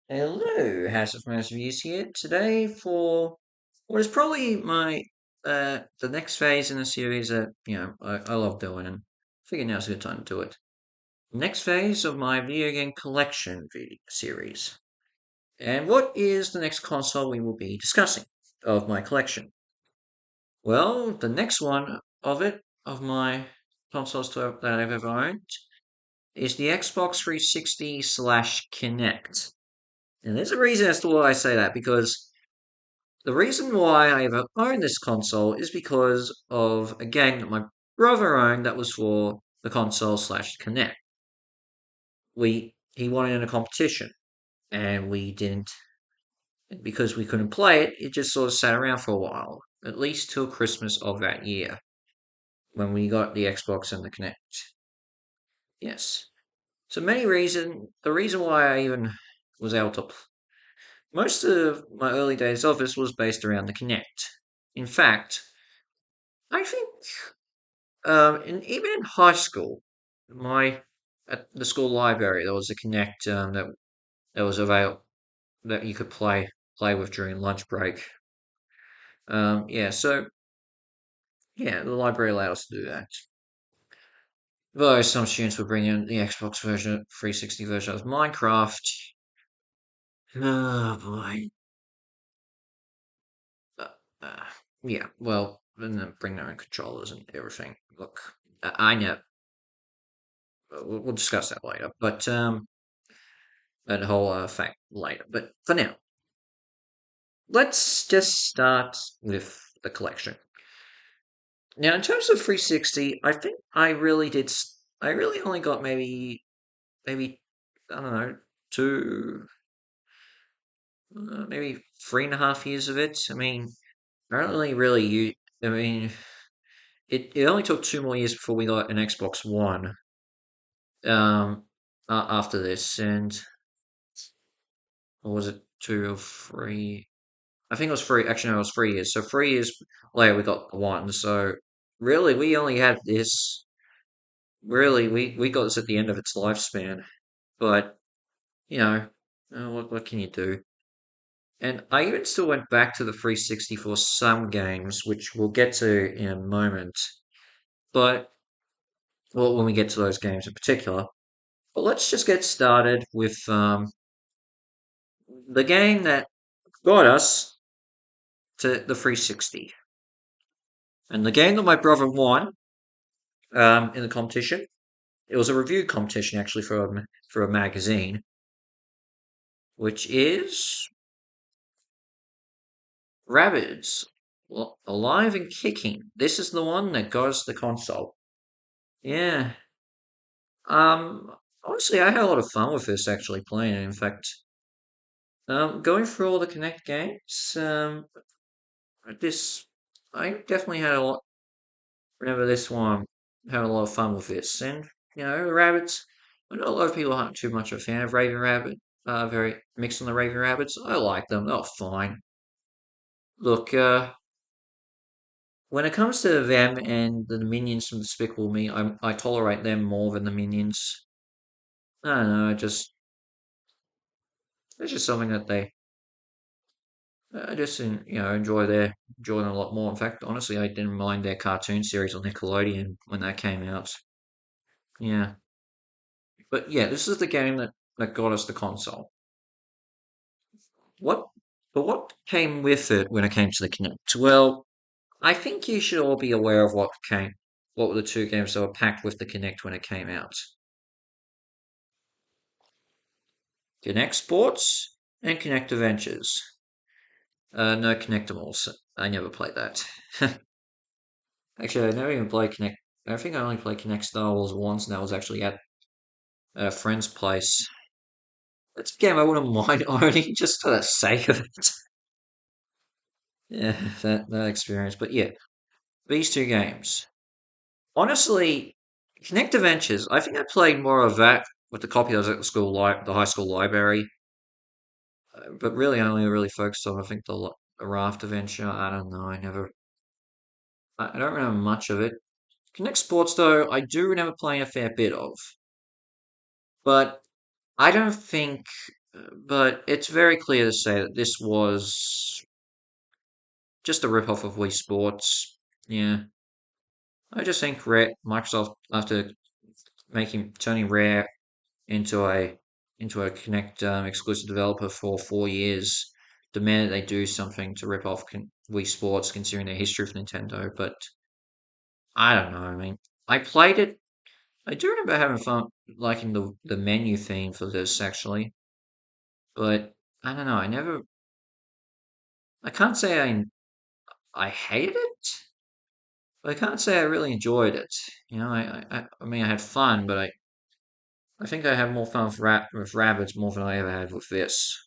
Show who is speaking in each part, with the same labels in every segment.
Speaker 1: Hello, House of Mouse Reviews here today for what is probably the next phase in the series that I love doing and I figure now's a good time to do it. Next phase of my video game collection series. And what is the next console we will be discussing of my collection? Well, the next one of my that I've ever owned, is the Xbox 360 slash Kinect. And there's a reason as to why I say that, because the reason why I ever owned this console is because of a game that my brother owned that was for the console slash Kinect. He won it in a competition, and we didn't, because we couldn't play it. It just sort of sat around for a while, at least till Christmas of that year when we got the Xbox and the Kinect. Yes. So the reason why I even was able to, most of my early days of this was based around the Kinect. In fact, I think and even in high school, my at the school library there was a Kinect that was available that you could play with during lunch break. Yeah, so yeah, the library allowed us to do that. Though some students would bring in the Xbox version, 360 version of Minecraft. Oh boy. Uh, uh, yeah, well, and then bring their own controllers and everything. Look, I know. We'll discuss that later, but that whole fact later. But for now, let's just start with the collection. Now, in terms of 360, I think I really did. I really only got maybe I don't know, two, maybe 3.5 years of it. I mean, I don't really use. I mean, it only took 2 more years before we got an Xbox One. After this, and or was it 2 or 3? I think it was 3. Actually, no, it was 3 years. So 3 years later, we got the one. So really, we only had this. Really, we got this at the end of its lifespan. But you know, what can you do? And I even still went back to the 360 for some games, which we'll get to in a moment. But well, when we get to those games in particular. But let's just get started with the game that got us to the 360. And the game that my brother won in the competition, it was a review competition actually for a magazine, which is Rabbids, Alive and Kicking. This is the one that got us the console. Yeah. Honestly, I had a lot of fun with this actually playing it. In fact, going through all the Connect games, this I definitely had a lot. Remember this one? Had a lot of fun with this, and the rabbits. I know a lot of people aren't too much of a fan of Raven Rabbit. Very mixed on the Raven Rabbits. I like them. They're fine. Look, when it comes to them and the minions from Despicable Me, I tolerate them more than the minions. I don't know. It's just something that I just enjoy them a lot more. In fact, honestly, I didn't mind their cartoon series on Nickelodeon when that came out. Yeah, but yeah, this is the game that got us the console. What, but what came with it when it came to the Kinect? Well, I think you should all be aware of what were the two games that were packed with the Kinect when it came out. Kinect Sports and Kinect Adventures. No Kinectimals. I never played that. Actually, I never even played Kinect. I think I only played Kinect Star Wars once, and that was actually at a friend's place. That's a game I wouldn't mind owning just for the sake of it. Yeah, that experience. But yeah, these two games. Honestly, Kinect Adventures. I think I played more of that with the copy that was at the high school library. But really, I only really focused on I think the Raft Adventure. I don't know. I don't remember much of it. Kinect Sports though, I do remember playing a fair bit of. But I don't think. but it's very clear to say that this was just a rip-off of Wii Sports. Yeah, I just think Microsoft, after turning Rare into a Kinect exclusive developer for 4 years, demanded they do something to rip off Wii Sports, considering their history of Nintendo. But I don't know. I mean, I played it. I do remember having fun liking the menu theme for this actually, but I don't know. I can't say I hated it, but I can't say I really enjoyed it. I mean, I had fun, but I think I had more fun with Rabbids more than I ever had with this.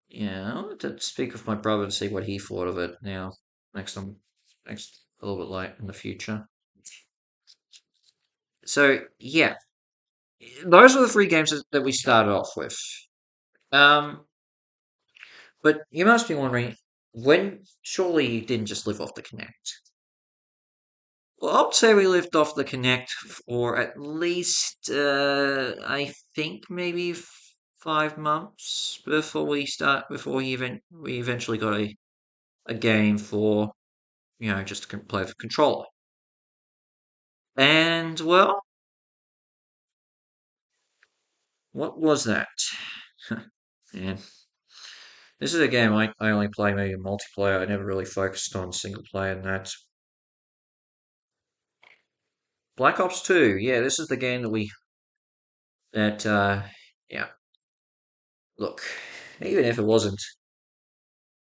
Speaker 1: Yeah, I wanted to speak with my brother to see what he thought of it now, next time, next a little bit late in the future. So yeah, those are the three games that we started off with. Um, but you must be wondering, when surely you didn't just live off the Connect? Well, I'd say we lived off the Connect for at least, I think maybe 5 months before we eventually got a game for just to play with the controller. And well, what was that? Yeah, this is a game I only play maybe multiplayer. I never really focused on single player and that. Black Ops 2, yeah, this is the game that yeah, look, even if it wasn't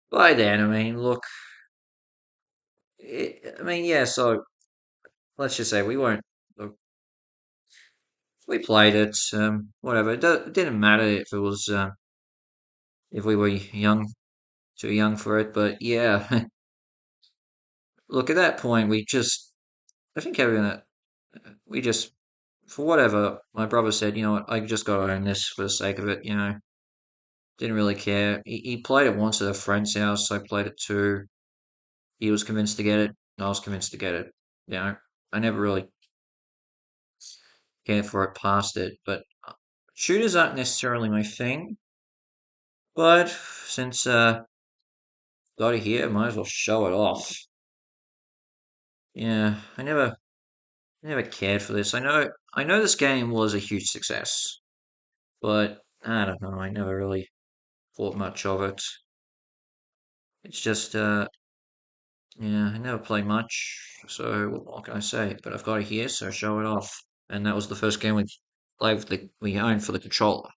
Speaker 1: by then, I mean, look, I mean, yeah, so let's just say we weren't, look, we played it, whatever. It didn't matter if we were too young for it, but yeah, look, at that point, I think everything that we just, for whatever, my brother said, you know what, I just got to own this for the sake of it, didn't really care. He played it once at a friend's house, I played it too. He was convinced to get it, and I was convinced to get it. I never really cared for it past it, but shooters aren't necessarily my thing. But since got it here, might as well show it off. Yeah, I never cared for this. I know this game was a huge success, but I don't know. I never really thought much of it. It's just yeah, I never play much, so what can I say? But I've got it here, so show it off. And that was the first game we owned for the controller.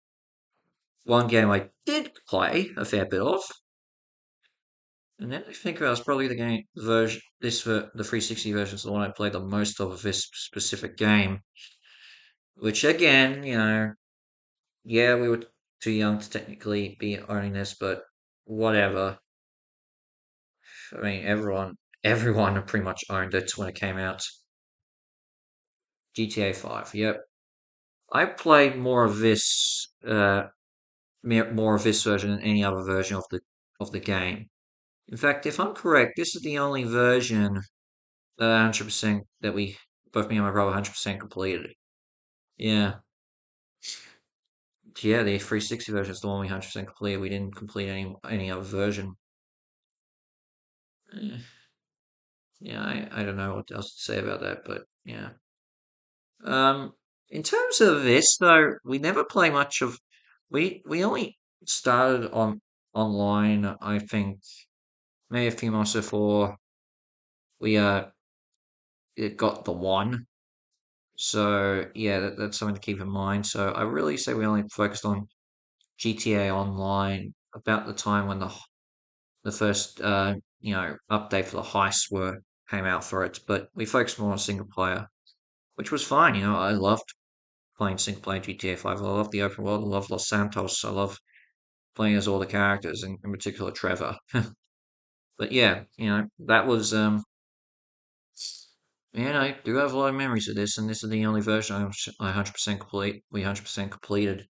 Speaker 1: One game I did play a fair bit of, and then I think that was probably the game version. The 360 version is the one I played the most of this specific game. Which again, yeah, we were too young to technically be owning this, but whatever. I mean, everyone pretty much owned it when it came out. GTA 5. Yep. I played more of this version than any other version of the game. In fact, if I'm correct, this is the only version that 100% that we both me and my brother 100% completed. Yeah, yeah, the 360 version is the one we 100% completed. We didn't complete any other version. Eh, Yeah, I don't know what else to say about that, but yeah. Um, in terms of this though, we never play much of. We only started on online. I think maybe a few months before we it got the one. So yeah, that's something to keep in mind. So I really say we only focused on GTA Online about the time when the first update for the heists were came out for it. But we focused more on single player, which was fine. I loved playing single player GTA 5. I love the open world. I love Los Santos. I love playing as all the characters, in particular Trevor. But yeah, that was man, I do have a lot of memories of this, and this is the only version I 100% complete. We 100% completed.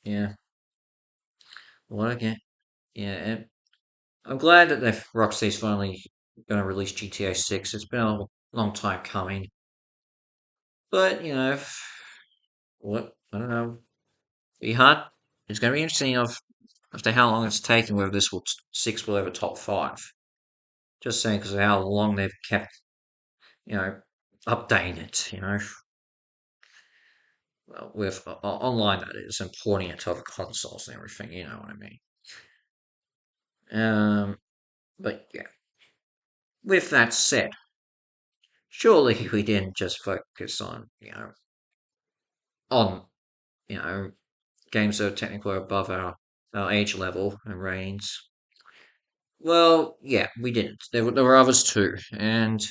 Speaker 1: Yeah, what again? Yeah, and I'm glad that Rocksteady's finally going to release GTA 6. It's been a long time coming, but what? I don't know. Be hard. It's going to be interesting of after how long it's taken whether this will six will ever top five. Just saying because of how long they've kept updating it. Well, with online that is, and porting it to other consoles and everything. You know what I mean. But yeah. With that said, surely we didn't just focus on on you know games that are technically above our age level and ratings. Well, yeah, we didn't. There were others too, and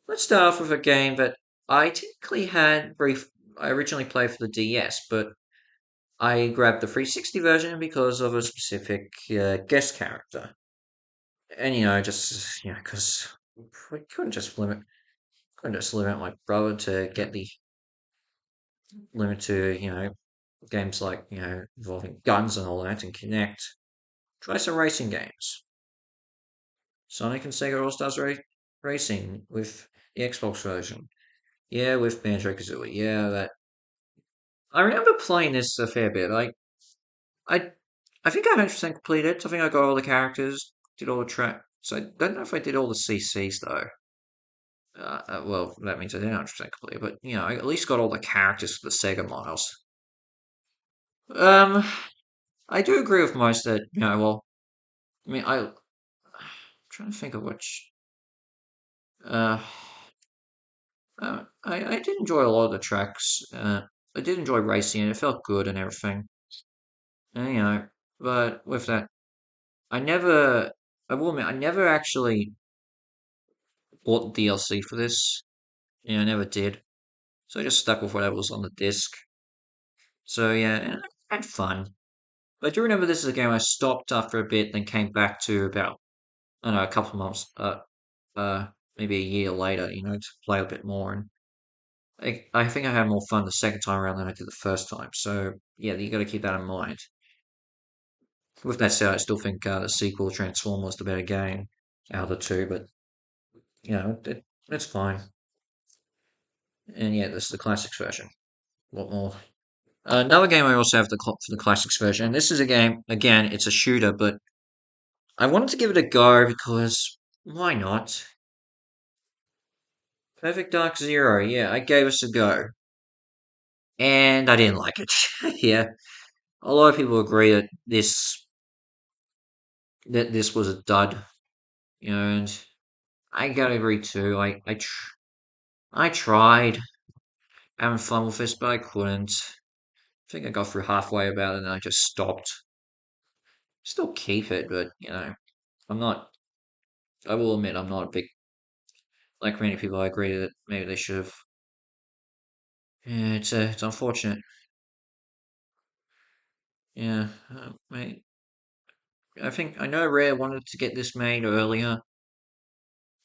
Speaker 1: let's start off with a game that I technically had brief. I originally played for the DS, but I grabbed the 360 version because of a specific guest character, and just because we couldn't just limit my brother to get the limit to games like involving guns and all that and Kinect. Try some racing games. Sonic and Sega All Stars Racing with the Xbox version. Yeah, with Banjo Kazooie. Yeah, that. I remember playing this a fair bit. I, I think I 100% completed it. I think I got all the characters, did all the tracks. I don't know if I did all the CCs though. Well, that means I didn't 100% complete it, but I at least got all the characters for the Sega miles. Um, I do agree with most that well, I mean, I'm trying to think of which. Uh, I did enjoy a lot of the tracks. I did enjoy racing, and it felt good and everything. And, but with that, I never. I will admit, I never actually bought the DLC for this. Yeah, I never did. So I just stuck with whatever was on the disc. So yeah, and I had fun. But I do remember this is a game I stopped after a bit, then came back to about I don't know a couple of months, uh, maybe a year later, to play a bit more. And I think I had more fun the second time around than I did the first time. So yeah, you got to keep that in mind. With that said, I still think the sequel Transform was the better game out of the two, but it's fine. And yeah, this is the classics version. A lot more. Another game I also have for the classics version. And this is a game again. It's a shooter, but I wanted to give it a go because why not? Perfect Dark Zero. Yeah, I gave it a go, and I didn't like it. Yeah, a lot of people agree that this was a dud. And I gotta agree too. I tried having fun with this, but I couldn't. I think I got through halfway about it and I just stopped. Still keep it, but I'm not. I will admit I'm not a big like many people. I agree that maybe they should have. Yeah, it's unfortunate. Yeah, mate. I think I know Rare wanted to get this made earlier.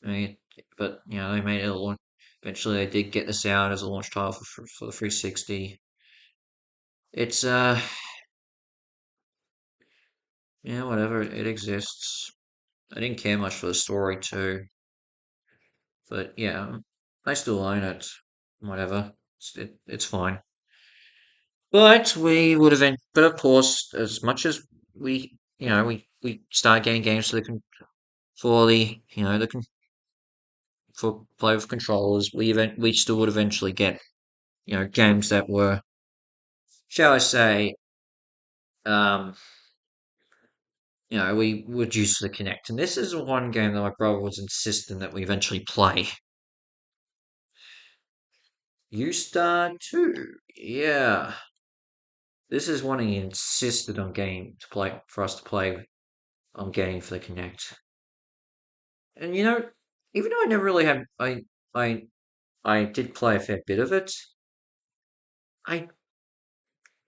Speaker 1: I mean, but they made it a launch. Eventually, they did get this out as a launch title for the 360. It's yeah, whatever. It exists. I didn't care much for the story too, but yeah, I still own it. Whatever, it's fine. But we would have, but of course, as much as we start getting games for for the for play with controllers, we still would eventually get games that were, shall I say, um, we would use the Kinect. And this is one game that my brother was insistent that we eventually play. You Star 2. Yeah. This is one he insisted on getting to play for us to play on getting for the Kinect. And even though I never really had I I did play a fair bit of it, I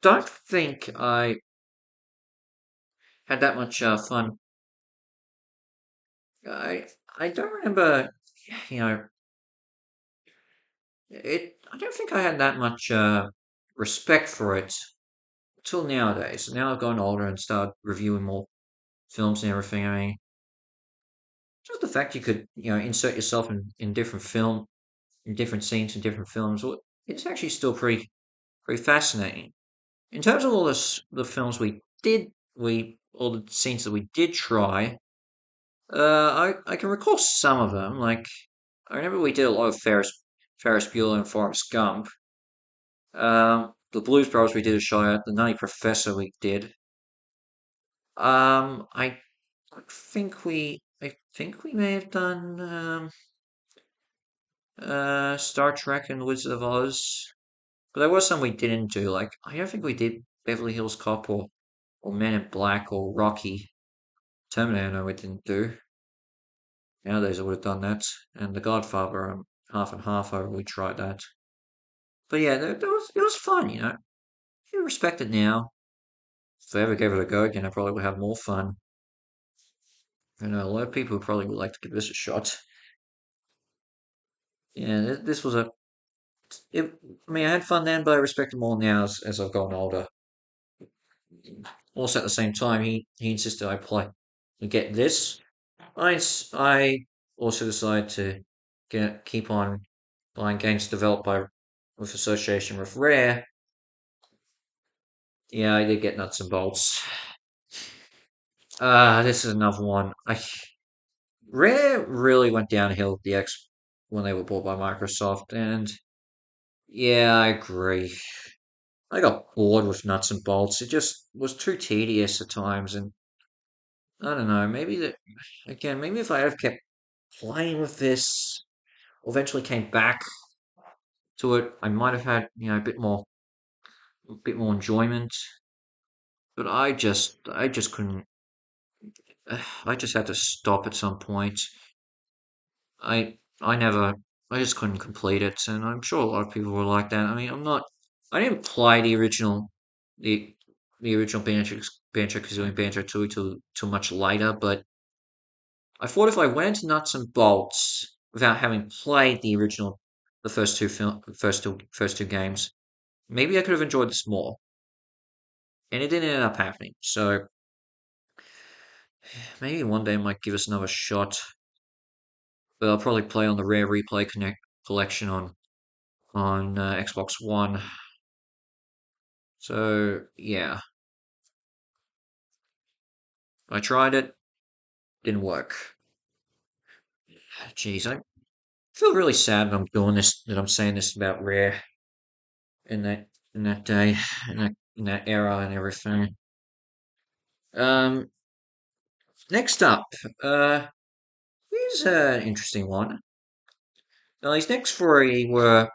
Speaker 1: don't think I had that much fun. I I don't remember you know I don't think I had that much respect for it till nowadays. Now I've gotten older and started reviewing more films and everything. I mean, just the fact you could, insert yourself in in different scenes in different films, well, it's actually still pretty fascinating. In terms of all the films we all the scenes that we did try, I can recall some of them. Like I remember we did a lot of Ferris Bueller and Forrest Gump. The Blues Brothers we did a shot at. The Nutty Professor we did. I I think we may have done Star Trek and Wizard of Oz, but there was some we didn't do. Like I don't think we did Beverly Hills Cop or Men in Black or Rocky. Terminator, no, we didn't do. Nowadays I would have done that. And The Godfather, half and half over, we tried that. But yeah, it was fun, you know. You respect it now. If I ever gave it a go again, I probably would have more fun. I know a lot of people probably would like to give this a shot. Yeah, this was I mean, I had fun then, but I respect it more now as I've gotten older. Also, at the same time, he insisted I play and get this. I also decided to keep on buying games developed by with association with Rare. Yeah, I did get nuts and bolts. This is another one. Rare really went downhill with the X when they were bought by Microsoft, and yeah, I agree. I got bored with nuts and bolts. It just was too tedious at times, and I don't know. Maybe that again. Maybe if I had kept playing with this, or eventually came back to it, I might have had a bit more enjoyment. But I just couldn't. I just had to stop at some point. I never, I just couldn't complete it, and I'm sure a lot of people were like that. I mean, I didn't play the the original Banjo Kazooie Banjo Tooie till much later, but I thought if I went into nuts and bolts without having played the first two games, maybe I could have enjoyed this more, and it didn't end up happening. So maybe one day I might give us another shot, but I'll probably play on the Rare Replay Connect collection on Xbox One. So yeah, I tried it, didn't work. Jeez, I feel really sad that I'm doing this, that I'm saying this about Rare in that day, in that era and everything. Um, Next up, uh, here's an interesting one. Now, these next three were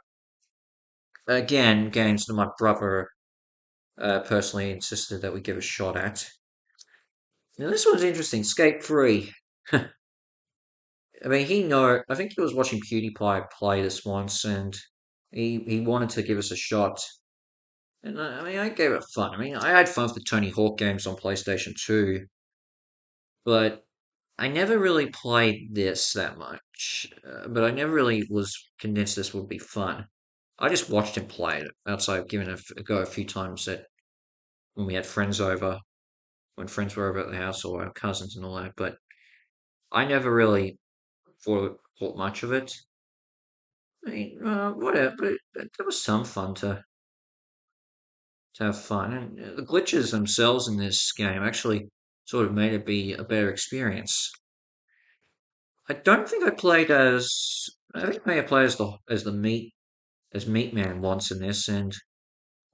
Speaker 1: again games that my brother personally insisted that we give a shot at. Now, this one's interesting. Skate 3. I mean, I think he was watching PewDiePie play this once, and he wanted to give us a shot. And I mean, I gave it fun. I mean, I had fun with the Tony Hawk games on PlayStation 2, but I never really played this that much. But I never really was convinced this would be fun. I just watched him play it outside of giving it a go a few times when we had friends over, when friends were over at the house or our cousins and all that. But I never really thought much of it. I mean, whatever. But there was some fun to have fun, and the glitches themselves in this game actually sort of made it be a better experience. I don't think I played as. I think I may have played as Meat Man once in this, and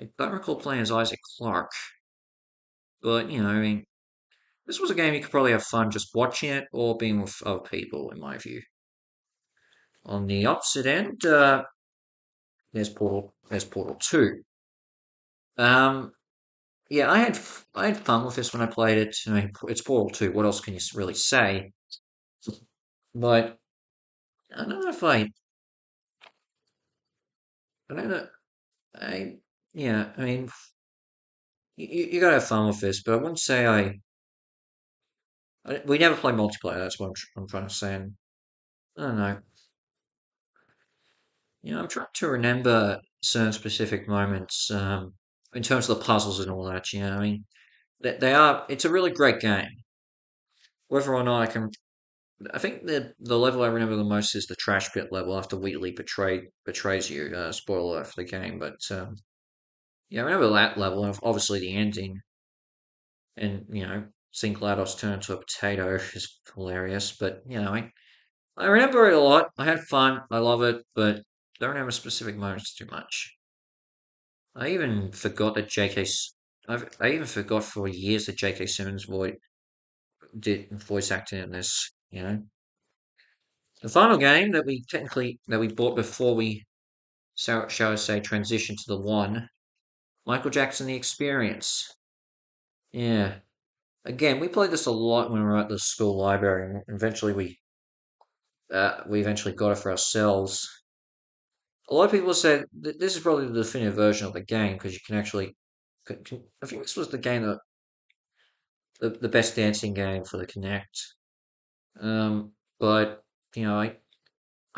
Speaker 1: I don't recall playing as Isaac Clarke. But I mean, this was a game you could probably have fun just watching it or being with other people, in my view. On the opposite end, there's Portal 2. Um, yeah, I had fun with this when I played it. I mean, it's Portal 2. What else can you really say? But I don't know if I don't know. I yeah. I mean, you gotta have fun with this, but I wouldn't say we never play multiplayer. That's what I'm trying to say. And I don't know. I'm trying to remember certain specific moments in terms of the puzzles and all that. I mean, they are. It's a really great game. Whether or not I think the level I remember the most is the trash pit level after Wheatley betrays you. Spoiler alert for the game, but Yeah, I remember that level, and obviously the ending, and seeing GLaDOS turn into a potato is hilarious. But I remember it a lot. I had fun. I love it, but don't remember specific moments too much. I even forgot that I even forgot for years that J.K. Simmons did voice acting in this. The final game that we bought before we shall I say transition to the one, Michael Jackson: The Experience. Yeah. Again, we played this a lot when we were at the school library, and eventually we eventually got it for ourselves. A lot of people said this is probably the definitive version of the game because you can actually. I think this was the game that the best dancing game for the Kinect. But I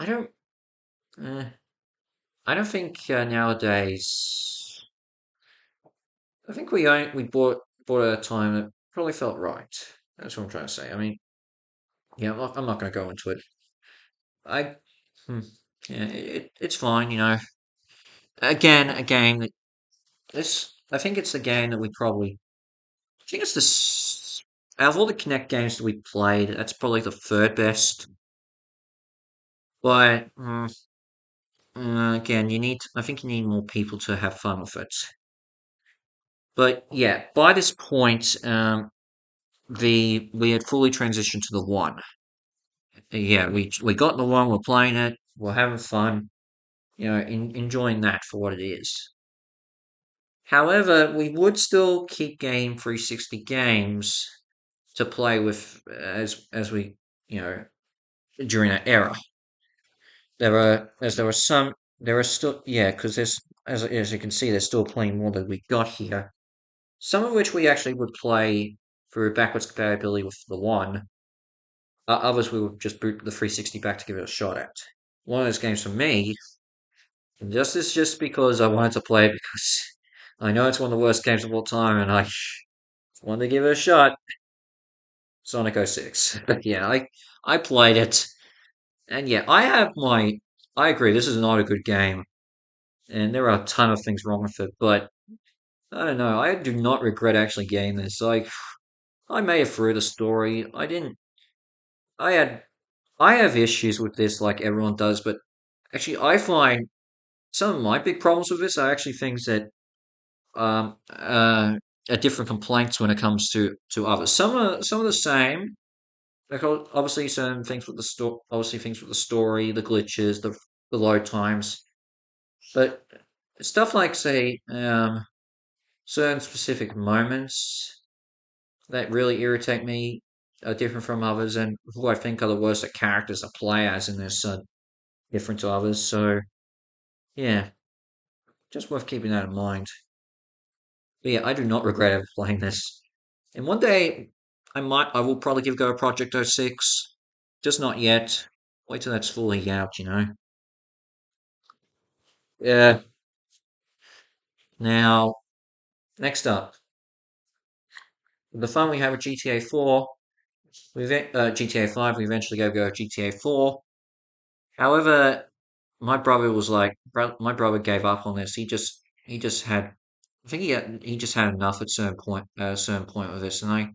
Speaker 1: don't uh, I don't think nowadays. I think we bought at a time that probably felt right. That's what I'm trying to say. I mean, yeah, I'm not going to go into it. I hmm, yeah, it's fine. Again, a game that this. I think it's the game that we probably. I think it's out of all the Kinect games that we played, that's probably the third best. But again, I think you need more people to have fun with it. But yeah, by this point, we had fully transitioned to the one. Yeah, we got the one. We're playing it. We're having fun. Enjoying that for what it is. However, we would still keep Game 360 games to play with as we during that era. There are still because there's as you can see, there's still plenty more that we got here. Some of which we actually would play through backwards compatibility with the one. Others we would just boot the 360 back to give it a shot at. One of those games for me, and just because I wanted to play it because I know it's one of the worst games of all time, and I wanted to give it a shot. Sonic 06. Yeah, I played it, and yeah, I agree. This is not a good game, and there are a ton of things wrong with it, but I don't know. I do not regret actually getting this. Like, I made it through the story. I didn't. I had. I have issues with this, like everyone does, but actually, I find some of my big problems with this are actually things that um are different complaints when it comes to others. Some are the same. Like obviously, certain things with the story, obviously things with the story, the glitches, the load times, but stuff like say certain specific moments that really irritate me are different from others, and who I think are the worst characters to play as in this are different to others. So yeah, just worth keeping that in mind. But yeah, I do not regret ever playing this. And one day, I will probably give go a Project 06. Just not yet. Wait till that's fully out. Yeah. Now, next up, the fun we have with GTA 4, GTA 5, we eventually go GTA 4. However, my brother was like, my brother gave up on this. He just had, I think he just had enough at a certain point with this, and I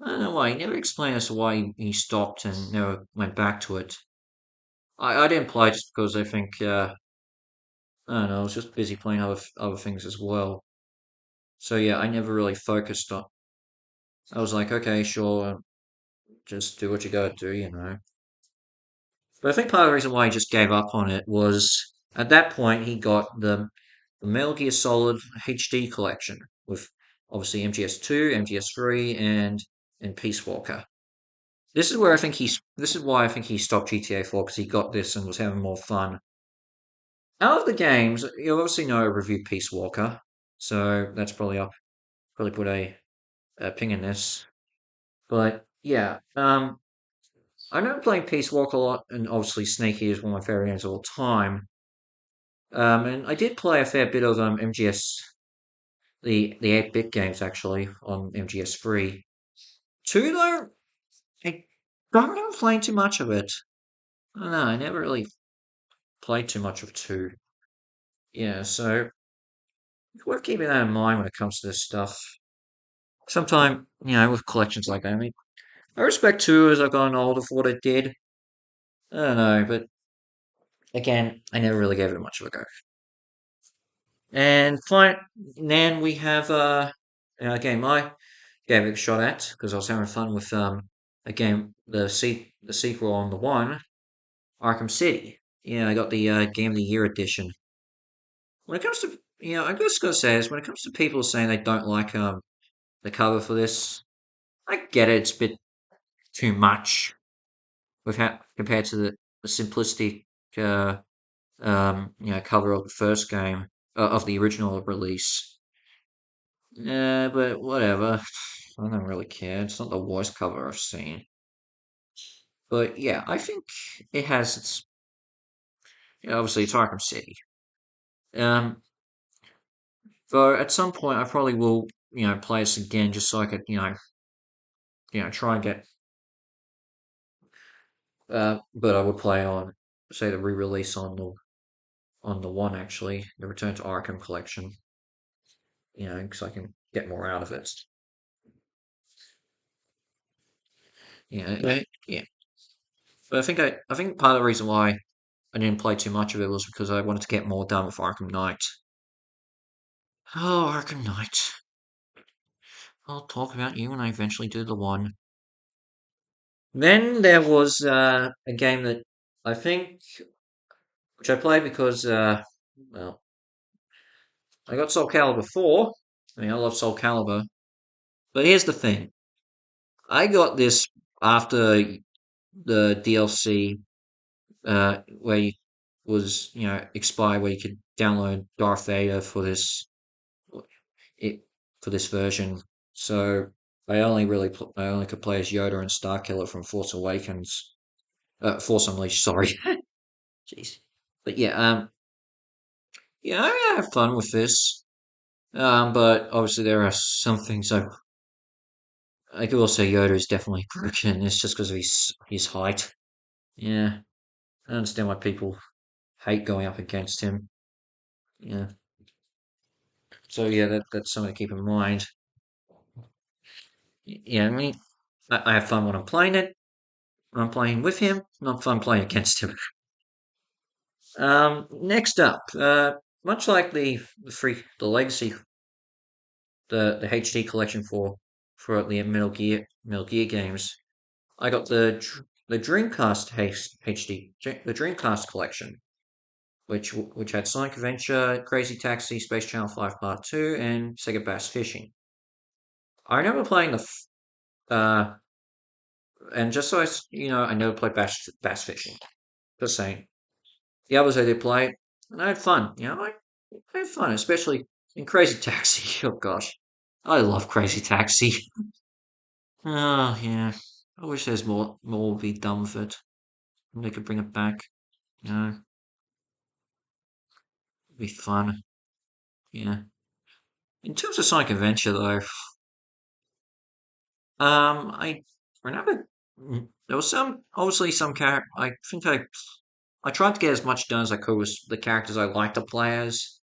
Speaker 1: don't know why. He never explained as to why he stopped and never went back to it. I didn't play just because I think I don't know. I was just busy playing other things as well. So yeah, I never really focused on. I was like, okay, sure, just do what you gotta do. But I think part of the reason why he just gave up on it was at that point he got the Metal Gear Solid HD collection with obviously MGS2, MGS3, and Peace Walker. This is why I think he stopped GTA 4 because he got this and was having more fun. Out of the games, you obviously know I reviewed Peace Walker, so that's probably up. Probably put a ping in this. But yeah, I know playing Peace Walker a lot, and obviously Sneaky is one of my favorite games of all time. And I did play a fair bit of MGS, the 8-bit games actually on MGS3. Two though, I don't remember playing too much of it. I don't know, I never really played too much of two. Yeah, so It's worth keeping that in mind when it comes to this stuff. Sometimes, with collections like that, I mean, I respect too as I've gotten older for what I did. I don't know, but again, I never really gave it much of a go. And fine, then we have a game I gave it a shot at because I was having fun with a game the sequel on the one, Arkham City. Yeah, I got the Game of the Year edition. When it comes to I just gotta say this, when it comes to people saying they don't like the cover for this, I get it, it's a bit too much with how compared to the simplistic uh cover of the first game of the original release. Yeah, but whatever. I don't really care. It's not the worst cover I've seen. But yeah, I think it has its. Obviously, it's Arkham City. Um, so at some point, I probably will, play this again just so I could, try and get. But I would play on, say, the re-release on the one actually, the Return to Arkham collection. Because I can get more out of it. Yeah. But I think part of the reason why I didn't play too much of it was because I wanted to get more done with Arkham Knight. Oh, Arkham Knight. I'll talk about you when I eventually do the one. Then there was a game that I think, which I played because, well, I got Soul Calibur 4. I mean, I love Soul Calibur. But here's the thing. I got this after the DLC, where you was, expired, where you could download Darth Vader it, for this version. So I only could play as Yoda and Starkiller from Force Awakens. Force Unleashed, sorry. Jeez. But yeah, I have fun with this. But obviously there are some things I could also say Yoda is definitely broken. It's just because of his height. Yeah, I understand why people hate going up against him. Yeah. So yeah, that's something to keep in mind. Yeah, I mean, I have fun when I'm playing it. When I'm playing with him, not fun playing against him. Next up, much like the legacy, the HD collection for the Metal Gear games, I got the Dreamcast HD, the Dreamcast collection, which had Sonic Adventure, Crazy Taxi, Space Channel 5 Part 2, and Sega Bass Fishing. I remember playing and just so I never played Bass Fishing. Just saying. The others I did play, and I had fun. I had fun, especially in Crazy Taxi. Oh gosh, I love Crazy Taxi. Oh yeah, I wish there's more would be done with it. They could bring it back. It'd be fun. Yeah. In terms of Sonic Adventure, though, I remember there was obviously some character. I think I tried to get as much done as I could with the characters I like to play as.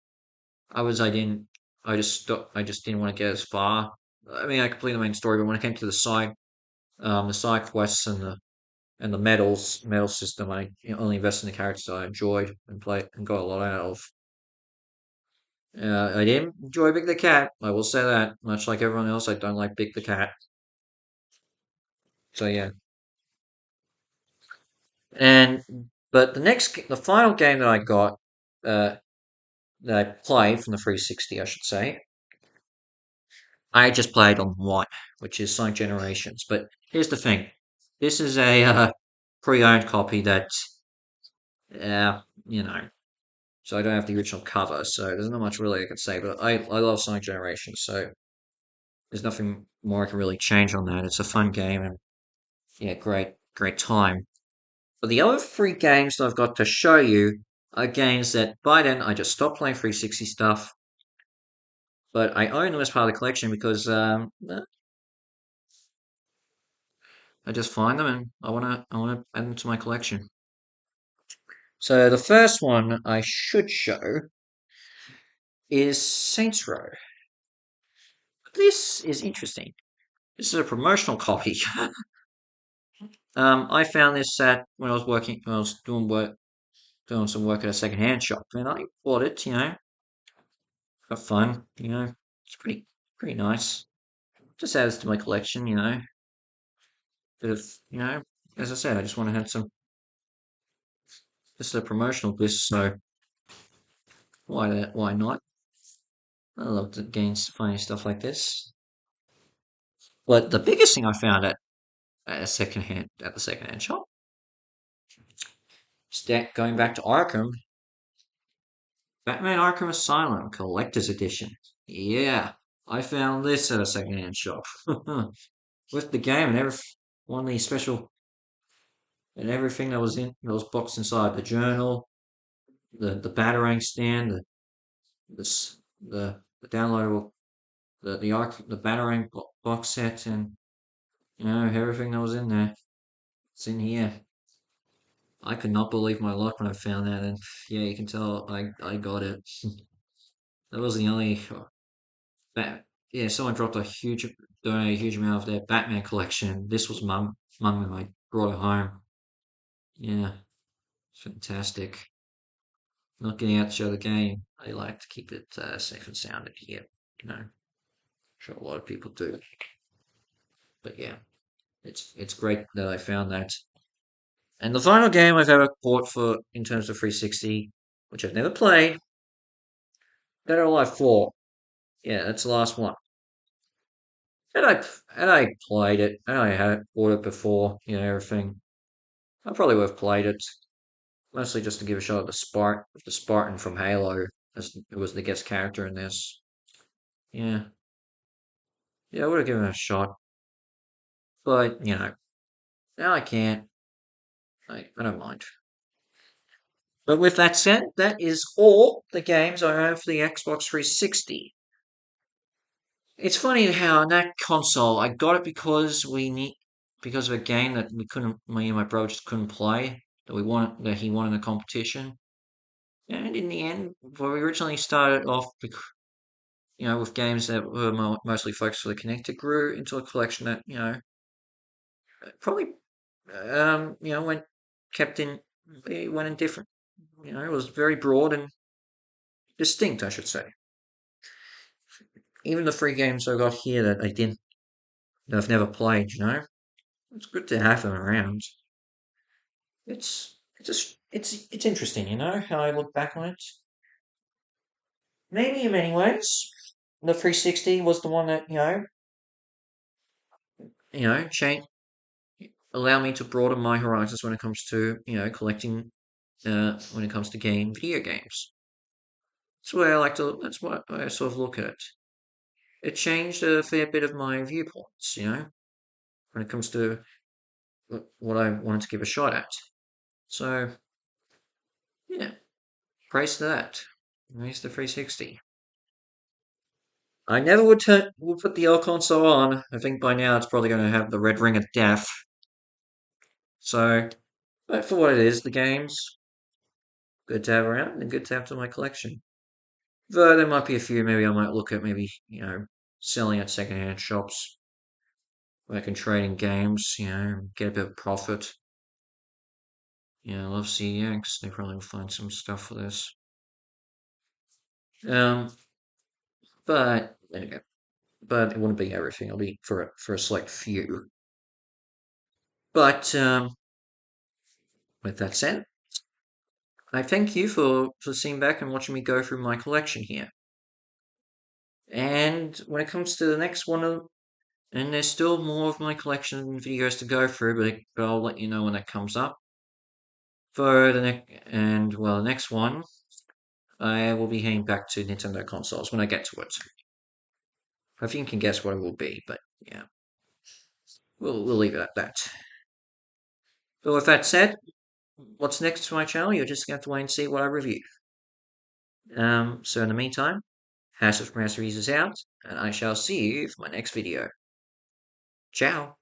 Speaker 1: I didn't. I just didn't want to get as far. I mean, I completed the main story, but when it came to the side quests and the medal system, I only invested in the characters I enjoyed and played and got a lot out of. I didn't enjoy Big the Cat. I will say that. Much like everyone else, I don't like Big the Cat. So yeah. And but the final game that I got, uh, that I played from the 360, I should say, I just played on one, which is Sonic Generations. But here's the thing: this is a pre-owned copy that, uh, you know, so I don't have the original cover. So there's not much really I can say. But I love Sonic Generations, so there's nothing more I can really change on that. It's a fun game and yeah, great time. But the other three games that I've got to show you are games that by then I just stopped playing 360 stuff, but I own them as part of the collection because I just find them and I wanna add them to my collection. So the first one I should show is Saints Row. This is interesting. This is a promotional copy. I found this at when I was working, when I was doing some work at a second-hand shop, and I bought it. Got fun. It's pretty nice. Just adds to my collection. Bit of as I said, I just want to have some. This is a promotional list, so why not? I love to gain finding stuff like this. But the biggest thing I found at the second-hand shop, going back to Arkham, Batman Arkham Asylum Collector's Edition. Yeah, I found this at a second-hand shop with the game and one of the special and everything that was boxed inside the journal, the batarang stand, the downloadable the batarang box set, and everything that was in there. It's in here. I could not believe my luck when I found that, and yeah, you can tell I got it. That was the only yeah. Someone donated a huge amount of their Batman collection. This was mum when I brought it home. Yeah, fantastic. Not getting out to show the game. I like to keep it safe and sound in here. Sure a lot of people do. But yeah, it's great that I found that. And the final game I've ever bought for in terms of 360, which I've never played, Dead or Alive 4. Yeah, that's the last one. Had I played it, and I had bought it before, everything, I probably would have played it. Mostly just to give a shot at the Spartan from Halo, as it was the guest character in this. Yeah, yeah, I would have given it a shot, but now I can't. I don't mind. But with that said, that is all the games I have for the Xbox 360. It's funny how on that console I got it because of a game that me and my bro just couldn't play that he won in a competition. And in the end, well, we originally started off, with games that were mostly focused for the Kinect. It grew into a collection that probably went kept in it went in different. It was very broad and distinct, I should say. Even the free games I got here that I've never played. It's good to have them around. It's interesting, how I look back on it. Maybe in many ways, the 360 was the one that change allow me to broaden my horizons when it comes to collecting. When it comes to video games, that's where I like to. That's what I sort of look at it. It changed a fair bit of my viewpoints, when it comes to what I wanted to give a shot at. So yeah, praise to that. Praise the 360. I never would put the old console on. I think by now it's probably going to have the red ring of death. So, but for what it is, the game's good to have around and good to have to my collection. Though there might be a few, maybe I might look at maybe, selling at secondhand shops where I can trade in games, get a bit of profit. I love CEX. They probably will find some stuff for this. Um, but there you go. But it wouldn't be everything. It'll be for a select few. But with that said, I thank you for sitting back and watching me go through my collection here. And when it comes to the next one, and there's still more of my collection videos to go through, but I'll let you know when that comes up. For the next one, I will be heading back to Nintendo consoles when I get to it. I think you can guess what it will be, but yeah, we'll leave it at that. But with that said, what's next to my channel? You're just going to have to wait and see what I review. So in the meantime, House of Masteries is out, and I shall see you for my next video. Ciao!